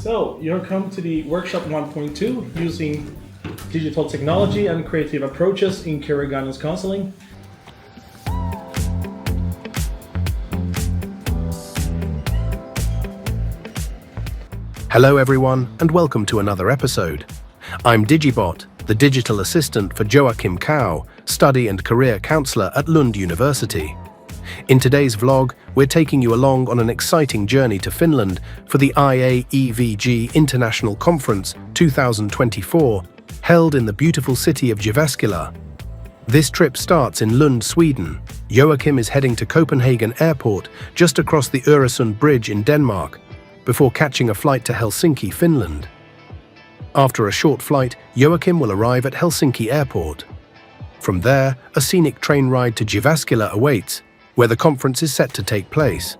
So, you're come to the workshop 1.2 using digital technology and creative approaches in career guidance counseling. Hello everyone and welcome to another episode. I'm DigiBot, the digital assistant for Joakim Cao, study and career counselor at Lund University. In today's vlog, we're taking you along on an exciting journey to Finland for the IAEVG International Conference 2024, held in the beautiful city of Jyväskylä. This trip starts in Lund, Sweden. Joakim is heading to Copenhagen Airport, just across the Öresund Bridge in Denmark, before catching a flight to Helsinki, Finland. After a short flight, Joakim will arrive at Helsinki Airport. From there, a scenic train ride to Jyväskylä awaits, where the conference is set to take place.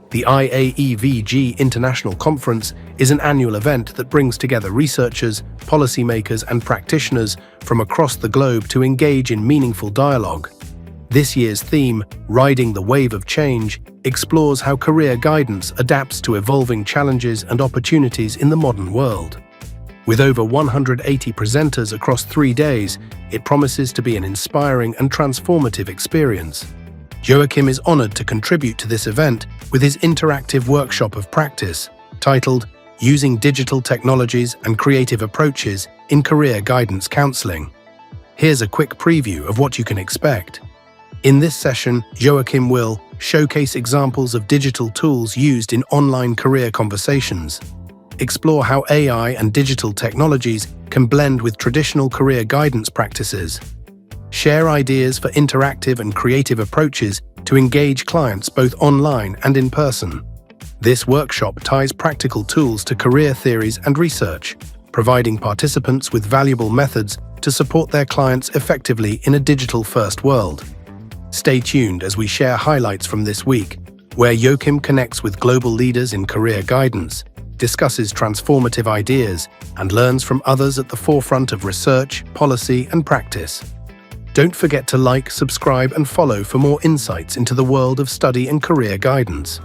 The IAEVG International Conference is an annual event that brings together researchers, policymakers, and practitioners from across the globe to engage in meaningful dialogue. This year's theme, Riding the Wave of Change, explores how career guidance adapts to evolving challenges and opportunities in the modern world. With over 180 presenters across 3 days, it promises to be an inspiring and transformative experience. Joakim is honored to contribute to this event with his interactive workshop of practice, titled Using Digital Technologies and Creative Approaches in Career Guidance Counseling. Here's a quick preview of what you can expect. In this session, Joakim will showcase examples of digital tools used in online career conversations, explore how AI and digital technologies can blend with traditional career guidance practices, share ideas for interactive and creative approaches to engage clients both online and in person. This workshop ties practical tools to career theories and research, providing participants with valuable methods to support their clients effectively in a digital-first world. Stay tuned as we share highlights from this week, where Joakim connects with global leaders in career guidance, discusses transformative ideas, and learns from others at the forefront of research, policy, and practice. Don't forget to like, subscribe, and follow for more insights into the world of study and career guidance.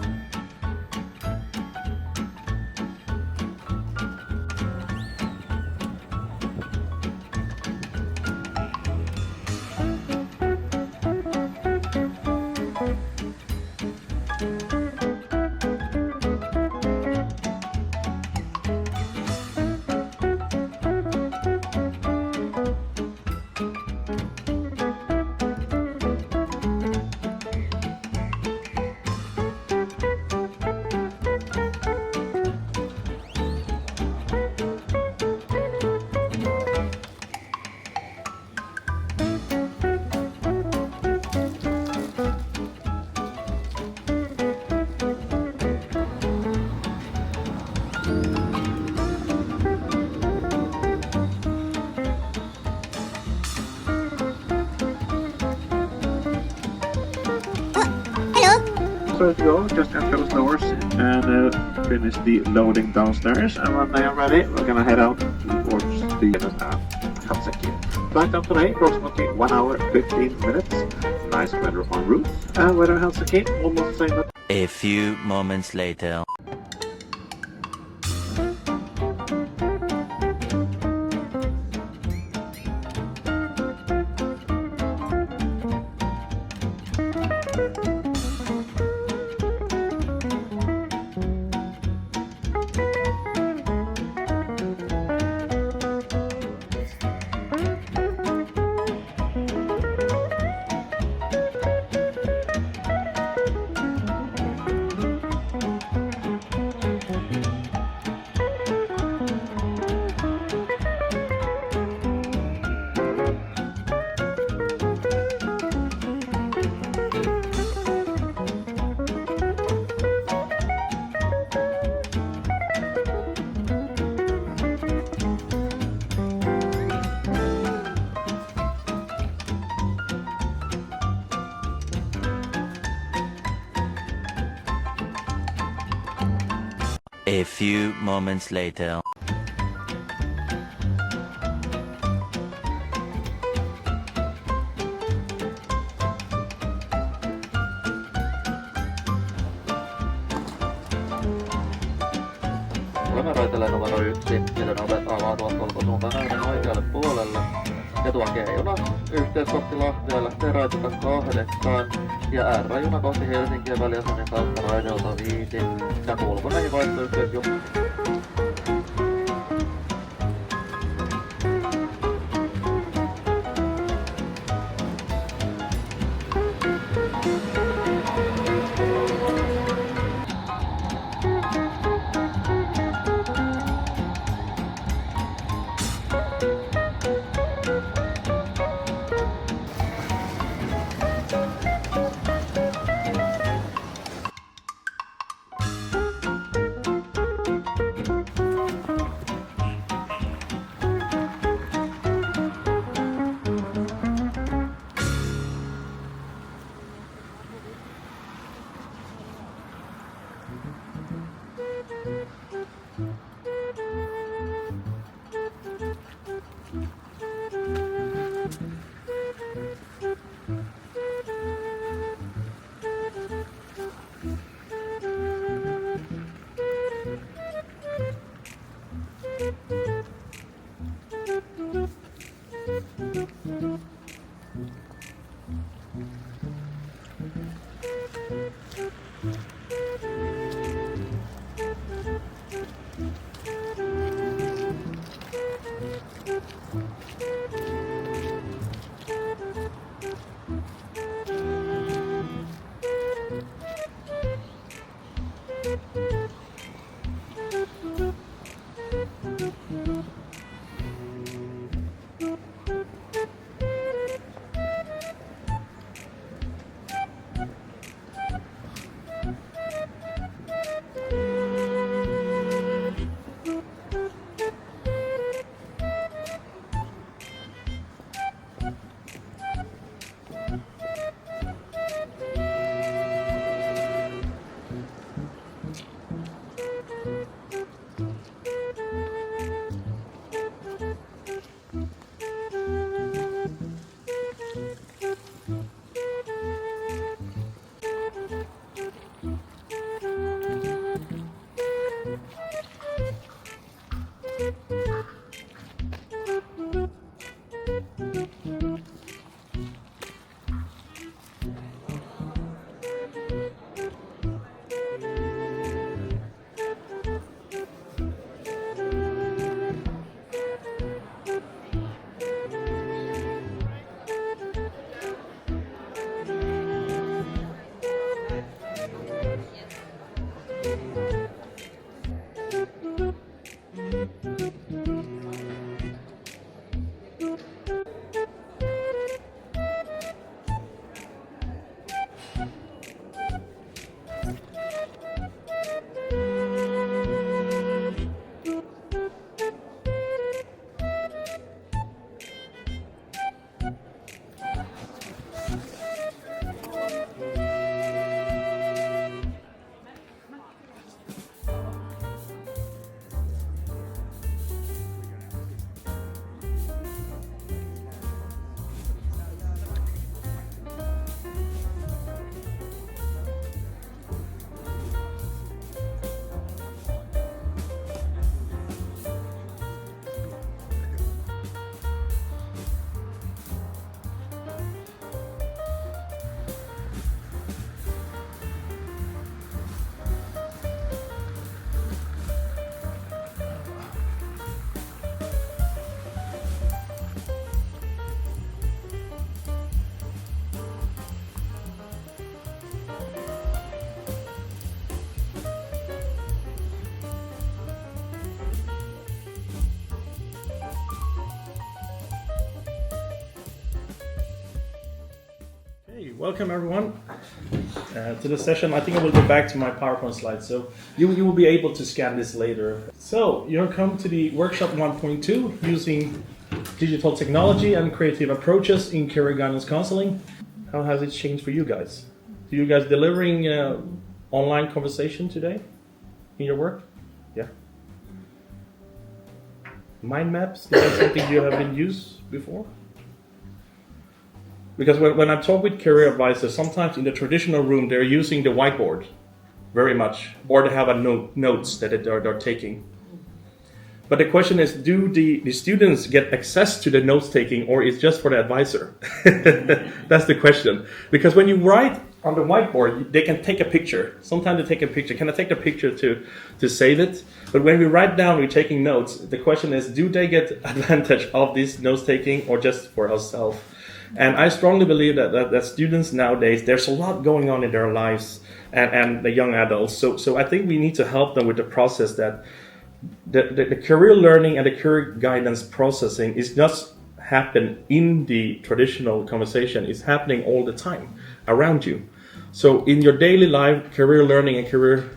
Ready to go, just enter the doors and finish the loading downstairs, and when they are ready we're gonna head out towards the Helsinki. Flight time today approximately 1 hour 15 minutes. Nice weather en route, and weather in Helsinki almost the same. A few moments later. A few moments later. kameroitelle numero 1, joten avautuvat polkusuuntaan nähden oikealle puolelle. Ja tuo G-juna yhteys kohti Lahtea lähtee raiteelta 8 ja R-juna kohti Helsinkiä väliasemien kautta raiteelta 5 ja kulku näihin vaihtoyhteysjuniin. Welcome everyone to the session. I think I will go back to my PowerPoint slides, so you will be able to scan this later. So you're come to the workshop 1.2 using digital technology and creative approaches in career guidance counseling. How has it changed for you guys? Do you guys delivering online conversation today in your work? Yeah. Mind maps, is that something you have been used before? Because when I talk with career advisors, sometimes in the traditional room they're using the whiteboard very much, or they have a notes that they're taking. But the question is, do the students get access to the notes taking, or is just for the advisor? That's the question. Because when you write on the whiteboard, they can take a picture. Sometimes they take a picture. Can I take a picture to save it? But when we write down, we're taking notes. The question is, do they get advantage of this notes taking, or just for ourselves? And I strongly believe that students nowadays, there's a lot going on in their lives, and the young adults. So I think we need to help them with the process that the career learning and the career guidance processing is not happen in the traditional conversation. It's happening all the time around you. So in your daily life, career learning and career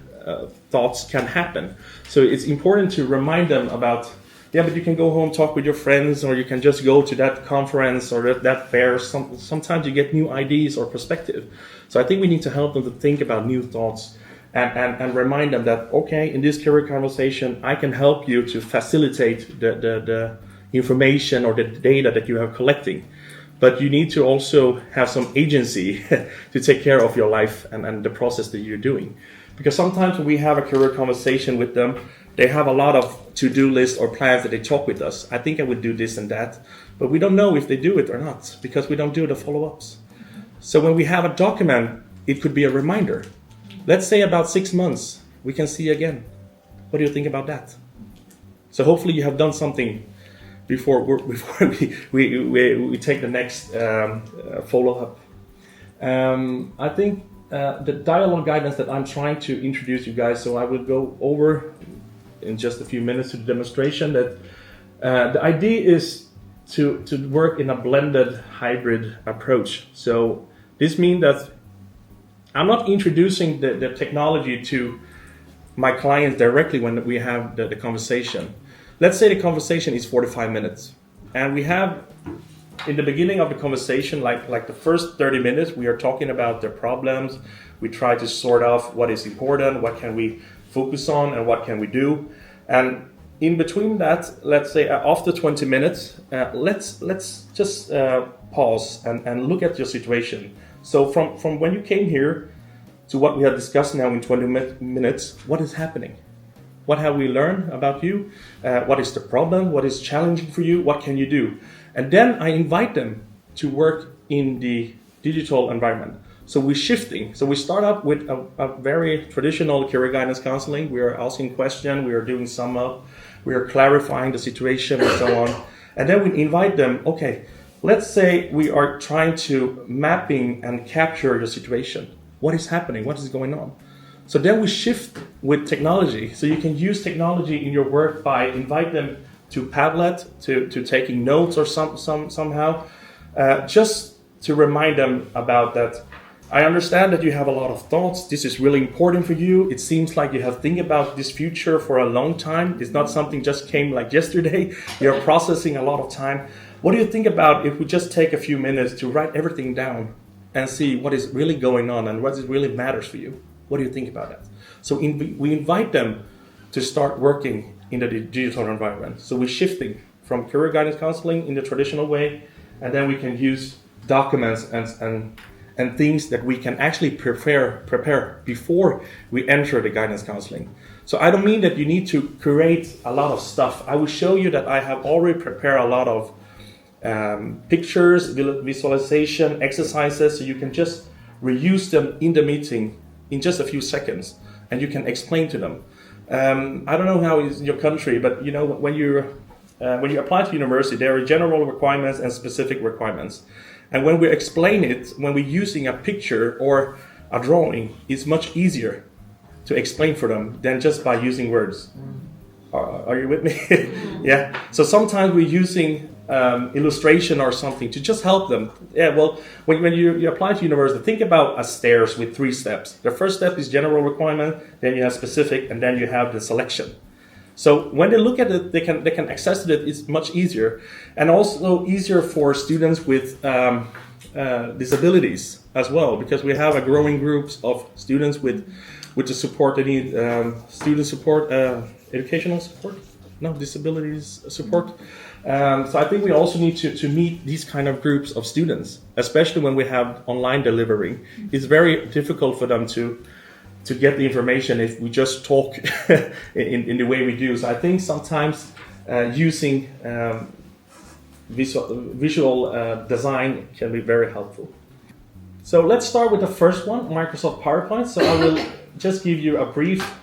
thoughts can happen. So it's important to remind them about, but you can go home, talk with your friends, or you can just go to that conference or that fair. Sometimes you get new ideas or perspective. So I think we need to help them to think about new thoughts and remind them that, okay, in this career conversation, I can help you to facilitate the information or the data that you are collecting. But you need to also have some agency to take care of your life and the process that you're doing. Because sometimes when we have a career conversation with them, they have a lot of to-do lists or plans that they talk with us. I think I would do this and that. But we don't know if they do it or not, because we don't do the follow-ups. So when we have a document, it could be a reminder. Let's say about 6 months, we can see again. What do you think about that? So hopefully you have done something before we take the next follow-up. I think the dialogue guidance that I'm trying to introduce you guys, so I will go over in just a few minutes to the demonstration, that the idea is to work in a blended hybrid approach. So this means that I'm not introducing the technology to my clients directly when we have the conversation. Let's say the conversation is 45 minutes, and we have in the beginning of the conversation, like the first 30 minutes, we are talking about their problems. We try to sort off what is important, what can we focus on, and what can we do. And in between that, let's say after 20 minutes, let's just pause and look at your situation. So from when you came here to what we have discussed now in 20 minutes, what is happening? What have we learned about you? What is the problem? What is challenging for you? What can you do? And then I invite them to work in the digital environment. So we're shifting. So we start up with a very traditional career guidance counseling. We are asking questions, we are doing sum up, we are clarifying the situation and so on. And then we invite them, okay, let's say we are trying to mapping and capture your situation. What is happening? What is going on? So then we shift with technology. So you can use technology in your work by invite them to Padlet, to taking notes or somehow, just to remind them about that. I understand that you have a lot of thoughts. This is really important for you. It seems like you have think about this future for a long time. It's not something just came like yesterday. You're processing a lot of time. What do you think about if we just take a few minutes to write everything down and see what is really going on and what really matters for you? What do you think about that? So we invite them to start working in the digital environment. So we're shifting from career guidance counseling in the traditional way, and then we can use documents and things that we can actually prepare before we enter the guidance counseling. So I don't mean that you need to create a lot of stuff. I will show you that I have already prepared a lot of pictures, visualization, exercises, so you can just reuse them in the meeting in just a few seconds, and you can explain to them. I don't know how it is in your country, but you know, when you apply to university, there are general requirements and specific requirements. And when we explain it, when we're using a picture or a drawing, it's much easier to explain for them than just by using words. Are you with me? Yeah. So sometimes we're using illustration or something to just help them. Yeah. Well, when you apply to university, think about a stairs with 3 steps. The first step is general requirement, then you have specific, and then you have the selection. So when they look at it, they can access it. It's much easier, and also easier for students with disabilities as well, because we have a growing groups of students with the support they need, student support, educational support, disabilities support. So I think we also need to meet these kind of groups of students, especially when we have online delivery. It's very difficult for them to get the information if we just talk in the way we do. So I think sometimes using visual design can be very helpful. So let's start with the first one, Microsoft PowerPoint. So I will just give you a brief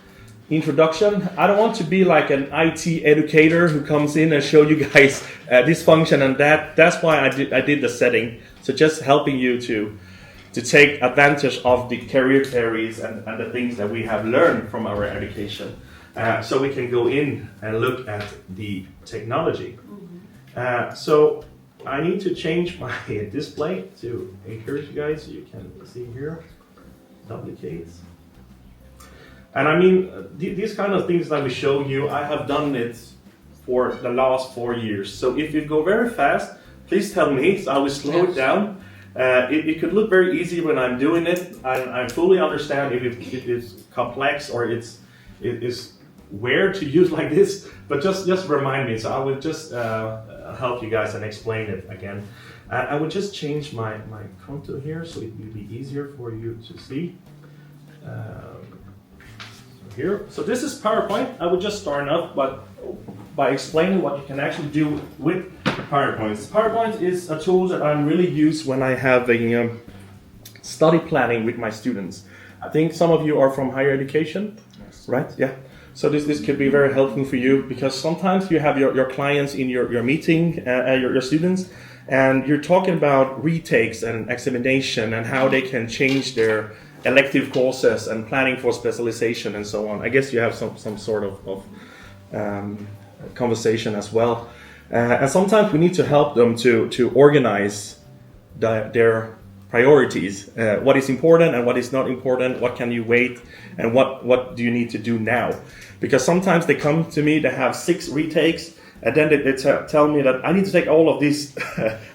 introduction. I don't want to be like an IT educator who comes in and show you guys this function and that. That's why I did the setting. So just helping you to take advantage of the career theories and the things that we have learned from our education. So we can go in and look at the technology. So I need to change my display to encourage you guys. You can see here, duplicates. And I mean, these kind of things that we show you, I have done it for the last 4 years. So if you go very fast, please tell me, so I will slow it down. It could look very easy when I'm doing it. I fully understand if it is complex or it is weird to use like this, but just remind me. So I will just help you guys and explain it again. I would just change my contour here so it will be easier for you to see. Here. So this is PowerPoint. I would just start off by explaining what you can actually do with PowerPoint. PowerPoint is a tool that I really use when I have a study planning with my students. I think some of you are from higher education, right? Yeah. So this could be very helpful for you because sometimes you have your clients in your meeting, your students, and you're talking about retakes and examination and how they can change their elective courses and planning for specialization and so on. I guess you have some sort of conversation as well. And sometimes we need to help them to organize their priorities. What is important and what is not important, what can you wait, and what do you need to do now? Because sometimes they come to me, they have 6 retakes, and then they tell me that I need to take all of this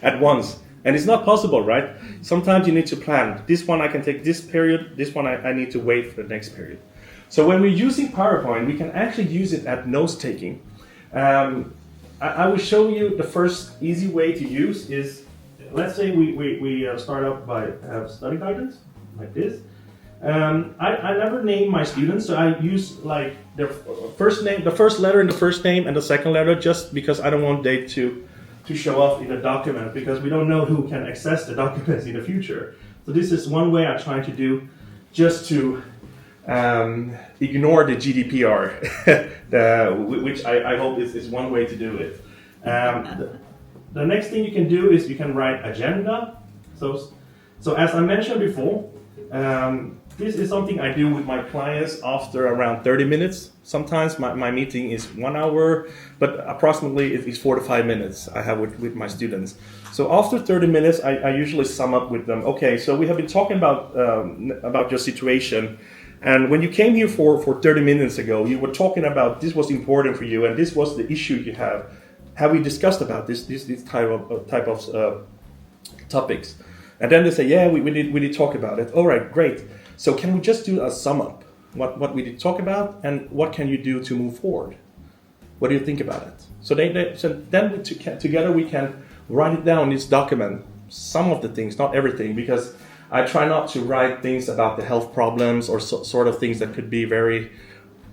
at once. And it's not possible, right? Sometimes you need to plan. This one I can take this period, this one I need to wait for the next period. So when we're using PowerPoint, we can actually use it at note-taking. I will show you the first easy way to use is, let's say we start out by study guidance, like this. I never name my students, so I use like their first name, the first letter in the first name and the second letter, just because I don't want they to show off in a document, because we don't know who can access the documents in the future. So this is one way I try to do, just to ignore the GDPR, which I hope is one way to do it. The next thing you can do is you can write agenda. So as I mentioned before, this is something I do with my clients after around 30 minutes. Sometimes my meeting is 1 hour, but approximately it is 45 minutes I have with my students. So after 30 minutes, I usually sum up with them. Okay, so we have been talking about your situation. And when you came here for 30 minutes ago, you were talking about this was important for you and this was the issue you have. Have we discussed about this type of topics? And then they say, yeah, we did talk about it. All right, great. So can we just do a sum up? What we did talk about and what can you do to move forward? What do you think about it? So then together we can write it down in this document, some of the things, not everything, because I try not to write things about the health problems or sort of things that could be very,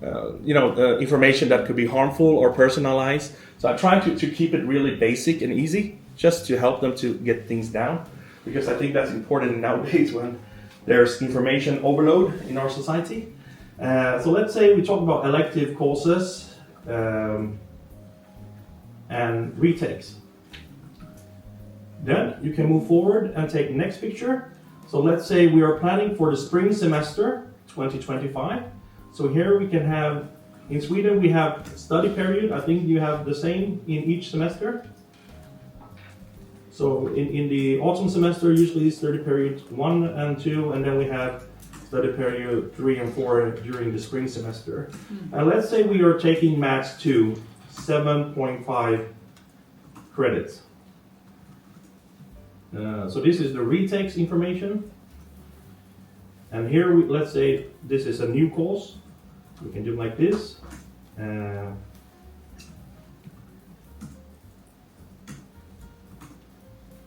information that could be harmful or personalized. So I try to keep it really basic and easy, just to help them to get things down, because I think that's important nowadays when there's information overload in our society. So let's say we talk about elective courses and retakes. Then you can move forward and take next picture. So let's say we are planning for the spring semester 2025. So here we can have, in Sweden we have study period. I think you have the same in each semester. So in the autumn semester usually is study period 1 and 2, and then we have study period 3 and 4 during the spring semester. And let's say we are taking Maths 2, 7.5 credits. So this is the retakes information. And here, let's say this is a new course. We can do like this.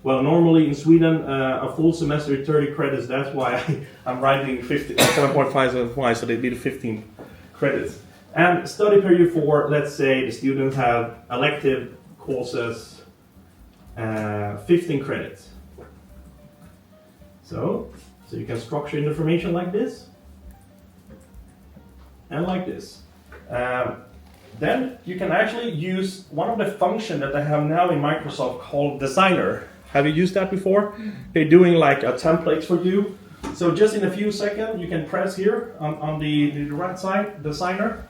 Well, normally in Sweden, a full semester is 30 credits. That's why I'm writing 7.5, so they'd be the 15 credits. And study period for, let's say the students have elective courses, 15 credits. So you can structure information like this and like this. Then you can actually use one of the functions that I have now in Microsoft called Designer. Have you used that before? They're doing like a template for you. So just in a few seconds, you can press here on the right side, Designer.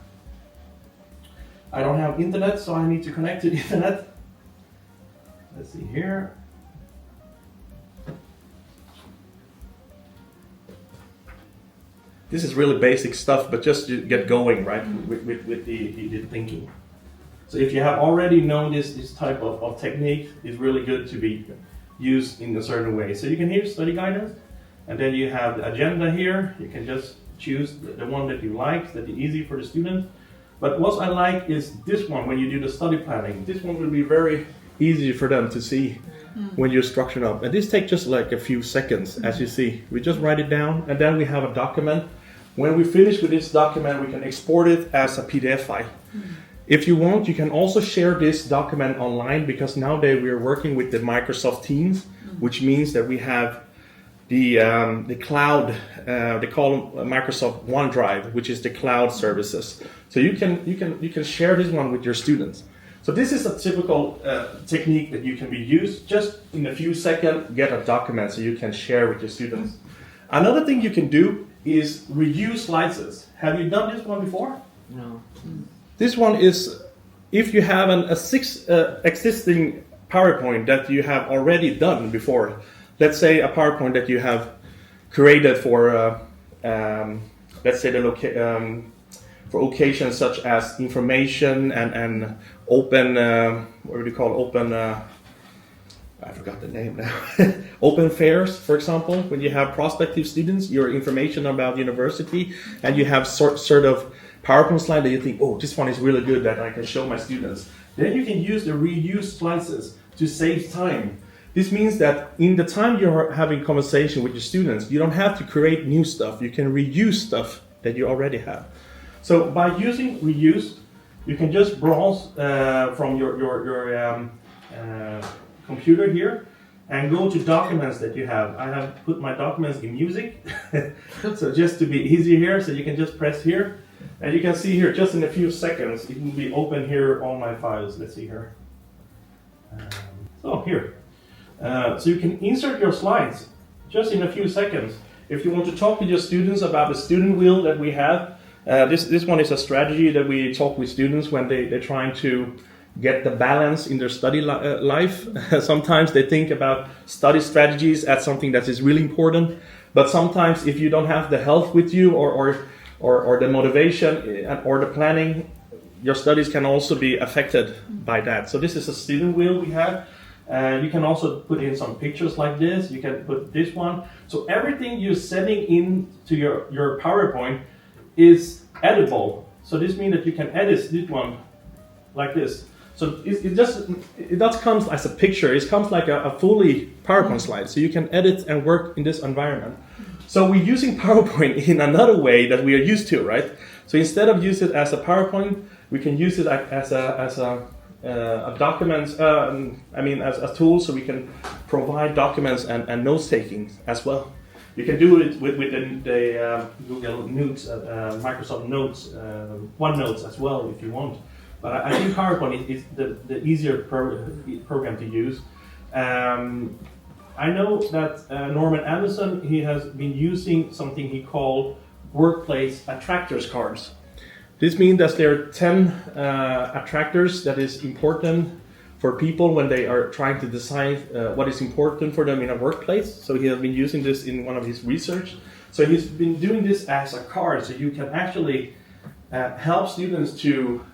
I don't have internet, so I need to connect to the internet. Let's see here. This is really basic stuff, but just to get going, right, with the thinking. So if you have already known this type of technique, it's really good to be used in a certain way. So you can hear study guidance, and then you have the agenda here. You can just choose the one that you like, that is easy for the student. But what I like is this one, when you do the study planning. This one will be very easy for them to see when you're structuring up. And this takes just like a few seconds, as you see. We just write it down, and then we have a document. When we finish with this document, we can export it as a PDF file. If you want, you can also share this document online, because nowadays we are working with the Microsoft Teams, which means that we have the cloud. They call Microsoft OneDrive, which is the cloud services. So you can share this one with your students. So this is a typical technique that you can be used just in a few seconds. Get a document so you can share with your students. Another thing you can do is reuse slides. Have you done this one before? No. This one is if you have an existing PowerPoint that you have already done before. Let's say a PowerPoint that you have created for, let's say for occasions such as information and open, what do you call open? I forgot the name now. Open fairs, for example, when you have prospective students, your information about university, and you have sort of PowerPoint slide that you think, oh, this one is really good that I can show my students. Then you can use the reuse slides to save time. This means that in the time you're having conversation with your students, you don't have to create new stuff. You can reuse stuff that you already have. So by using reuse, you can just browse from your computer here and go to documents that you have. I have put my documents in music, so just to be easy here, so you can just press here, and you can see here just in a few seconds it will be open here all my files. Let's see here. So here, so you can insert your slides just in a few seconds. If you want to talk with your students about the student wheel that we have, this one is a strategy that we talk with students when they're trying to get the balance in their study life. Sometimes they think about study strategies as something that is really important, but sometimes if you don't have the health with you or the motivation or the planning, your studies can also be affected by that. So this is a student wheel we have. You can also put in some pictures like this. You can put this one. So everything you're setting into your PowerPoint is editable. So this means that you can edit this one like this. So it just comes as a picture. It comes like a fully PowerPoint slide. So you can edit and work in this environment. So we're using PowerPoint in another way that we are used to, right? So instead of using it as a PowerPoint, we can use it as a document. As a tool, so we can provide documents and notes taking as well. You can do it with the Google Notes, Microsoft Notes, OneNotes as well if you want. But I think PowerPoint is the easier program to use. I know that Norman Anderson, he has been using something he called workplace attractors cards. This means that there are 10 attractors that is important for people when they are trying to decide what is important for them in a workplace. So he has been using this in one of his research. So he's been doing this as a card, so you can actually help students to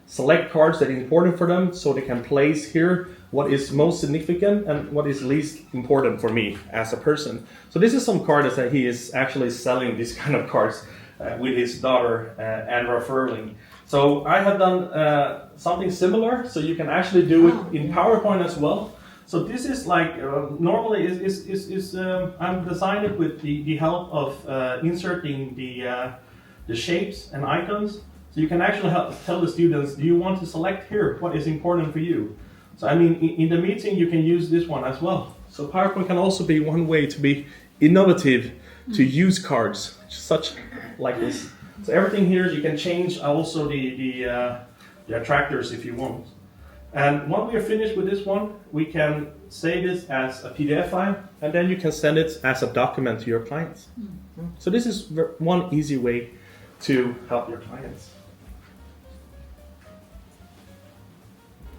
select cards that are important for them, so they can place here what is most significant and what is least important for me as a person. So this is some cards that he is actually selling, these kind of cards with his daughter, Andra Furling. So I have done something similar, so you can actually do it in PowerPoint as well. So this is like, normally I'm designed it with the help of inserting the shapes and icons. So you can actually tell the students, do you want to select here what is important for you? So I mean, in the meeting you can use this one as well. So PowerPoint can also be one way to be innovative, to use cards, such like this. So everything here you can change also the attractors if you want. And when we are finished with this one, we can save this as a PDF file, and then you can send it as a document to your clients. So this is one easy way to help your clients.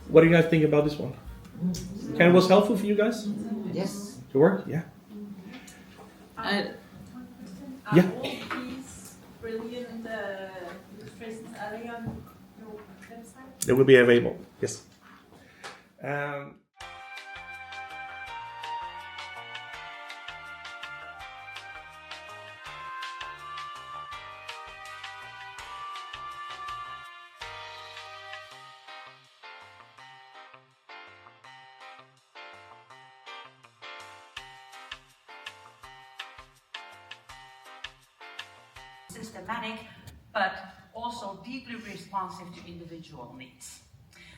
What do you guys think about this one? Ken, was helpful for you guys? Yes. To work? Yeah. Are Yeah. all these brilliant illustrations are on your website? They will be available. Yes. Systematic, but also deeply responsive to individual needs.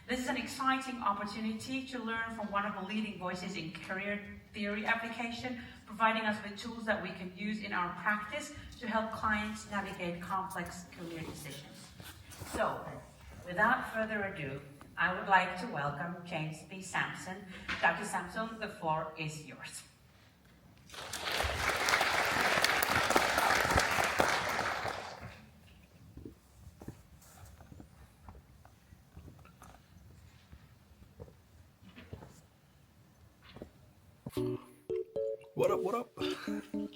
This is an exciting opportunity to learn from one of the leading voices in career theory application, providing us with tools that we can use in our practice to help clients navigate complex career decisions. So, without further ado, I would like to welcome James B. Sampson. Dr. Sampson, the floor is yours. What up, what up?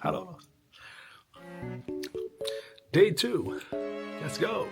Hello. Day 2. Let's go.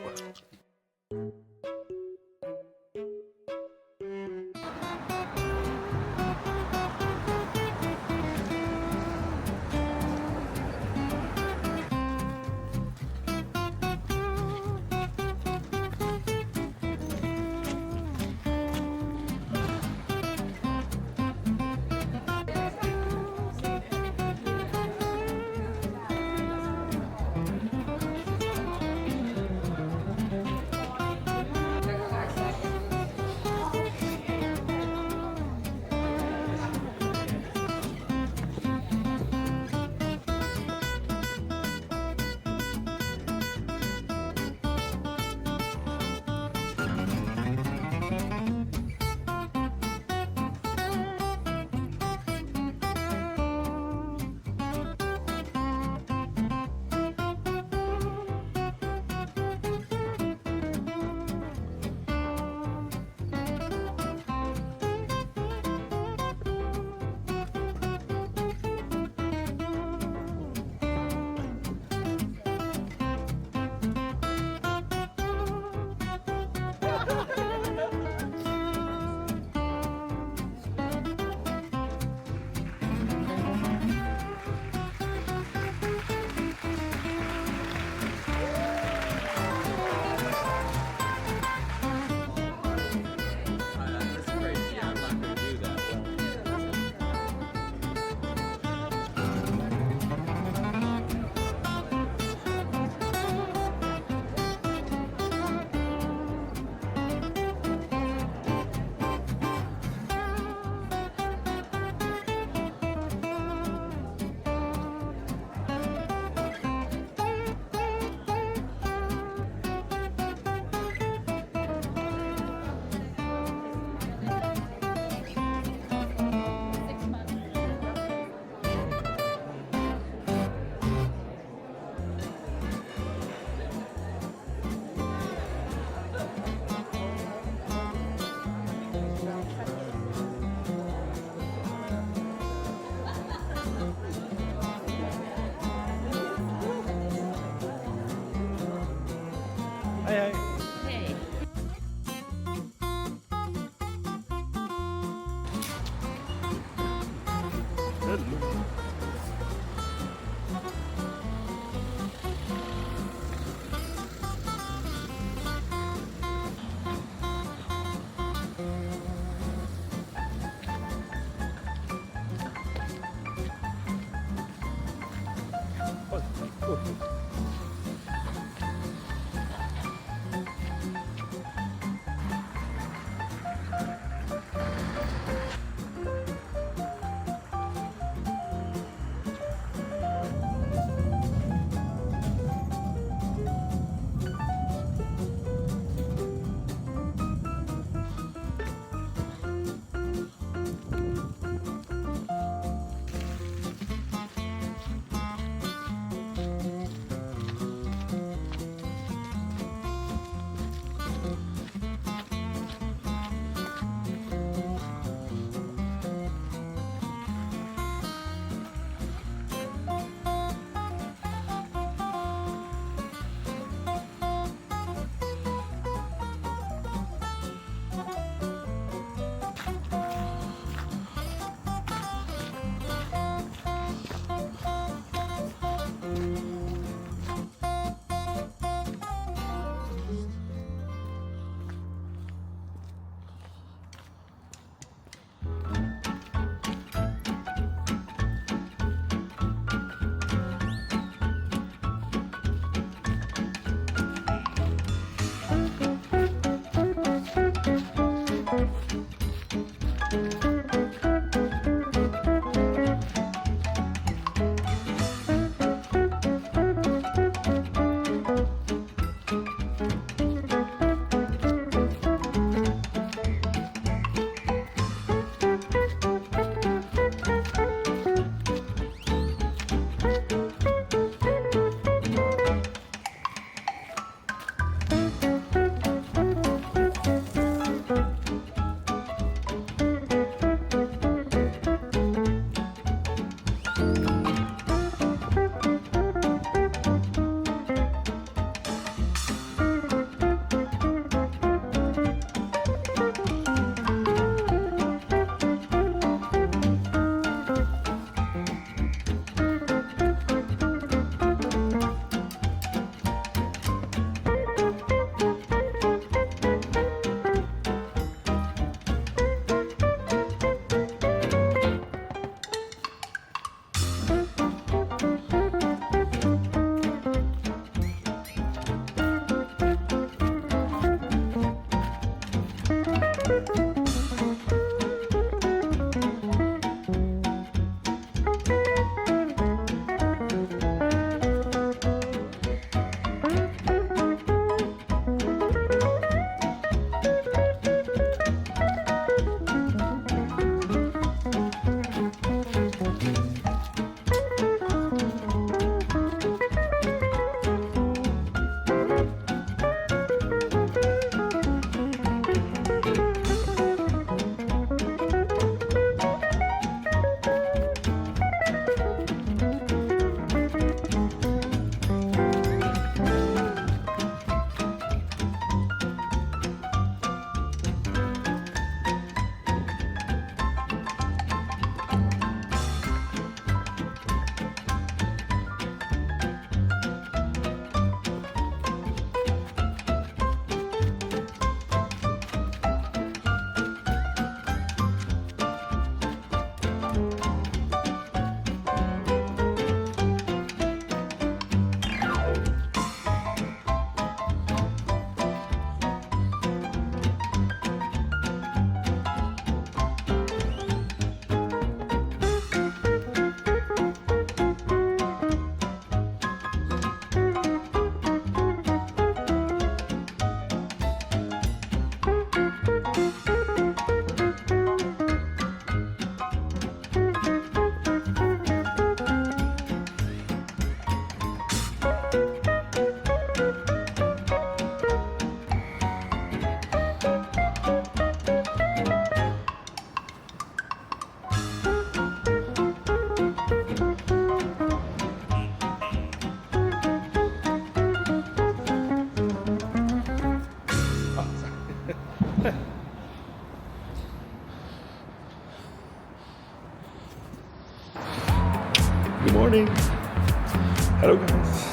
Good morning. Hello guys.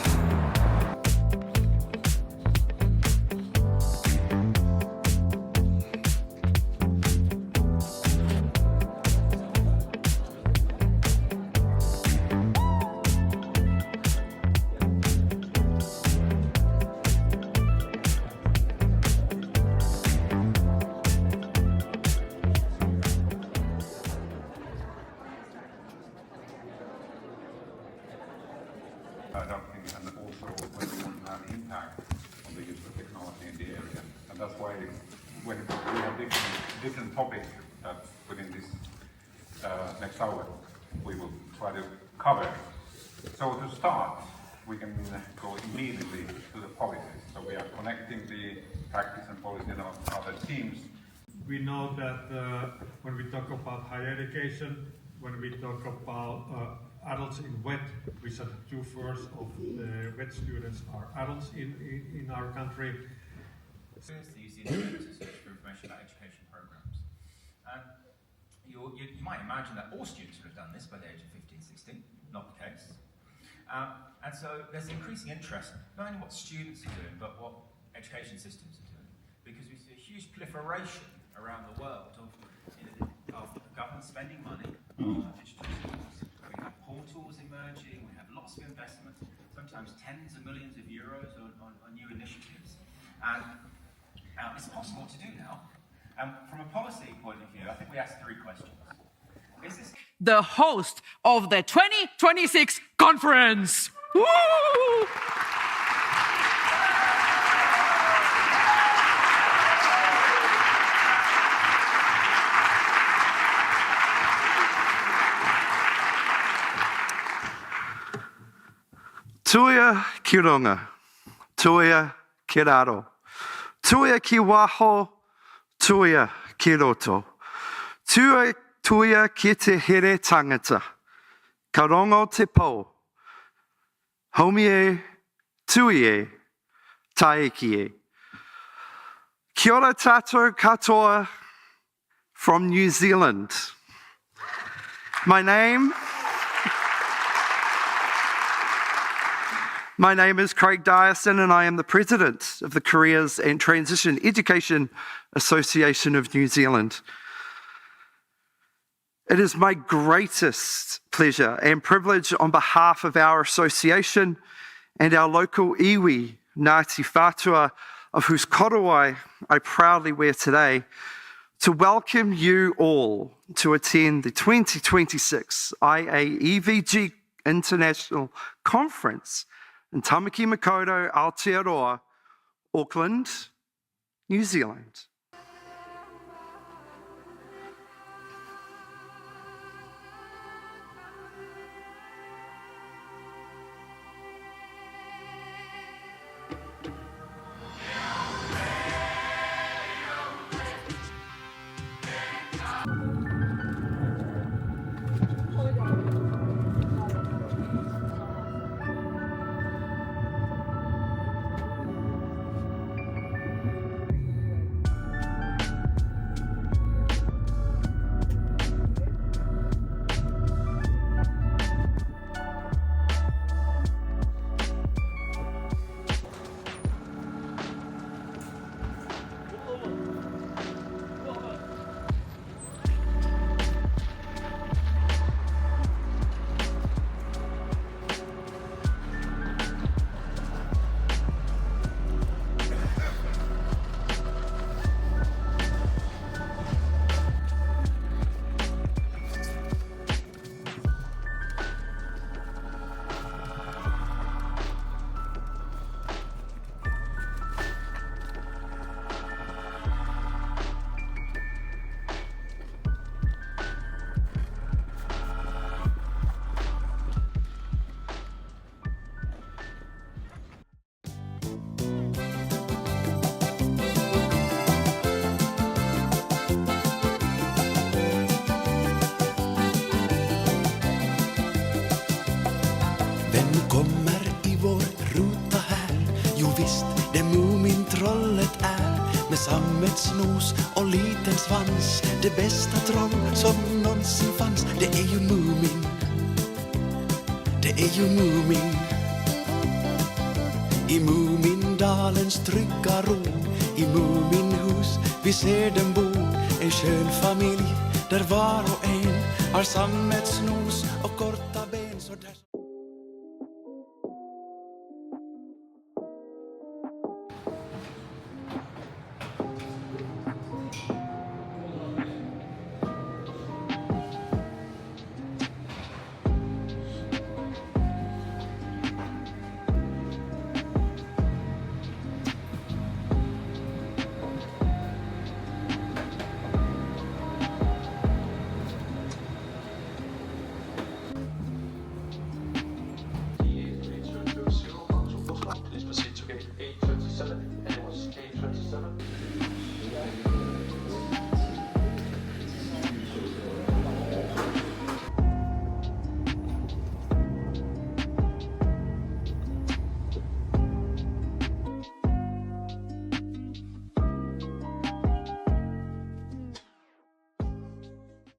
Adapting and also when we want to have impact on the use of technology in the area. And that's why when we have different topics within this next hour, we will try to cover. So to start, we can go immediately to the policies. So we are connecting the practice and policy of other teams. We know that when we talk about higher education, when we talk about adults in WET, we said 2/3 of the WET students are adults in our country. They use the internet to search for information about education programs. And you might imagine that all students would have done this by the age of 15, 16, not the case. And so there's increasing interest, not only what students are doing, but what education systems are doing. Because we see a huge proliferation around the world of government spending money on digital tools. We have portals emerging, we have lots of investment, sometimes tens of millions of euros on new initiatives. And it's possible to do now. From a policy point of view, I think we asked 3 questions. Is this the host of the 2026 conference? Woo! Tuia ki runga, tuia ki raro, tuia ki waho, tuia ki roto, tuia ki te here tangata, ka rongo te po, homi e, tui e, taiki e. Kia ora tātou katoa from New Zealand. My name is Craig Dyerson, and I am the president of the Careers and Transition Education Association of New Zealand. It is my greatest pleasure and privilege on behalf of our association and our local iwi, Ngāti Whātua, of whose korowai I proudly wear today, to welcome you all to attend the 2026 IAEVG International Conference in Tamaki Makaurau, Aotearoa, Auckland, New Zealand. Kommer i vår ruta här. Jo visst, det Mumintrollet är. Med sammetsnos och liten svans. Det bästa troll som någonsin fanns. Det är ju Mumin. Det är ju Mumin. I Mumindalens trygga ro. I Muminhus vi ser den bo. En skön familj där var och en har sammetsnos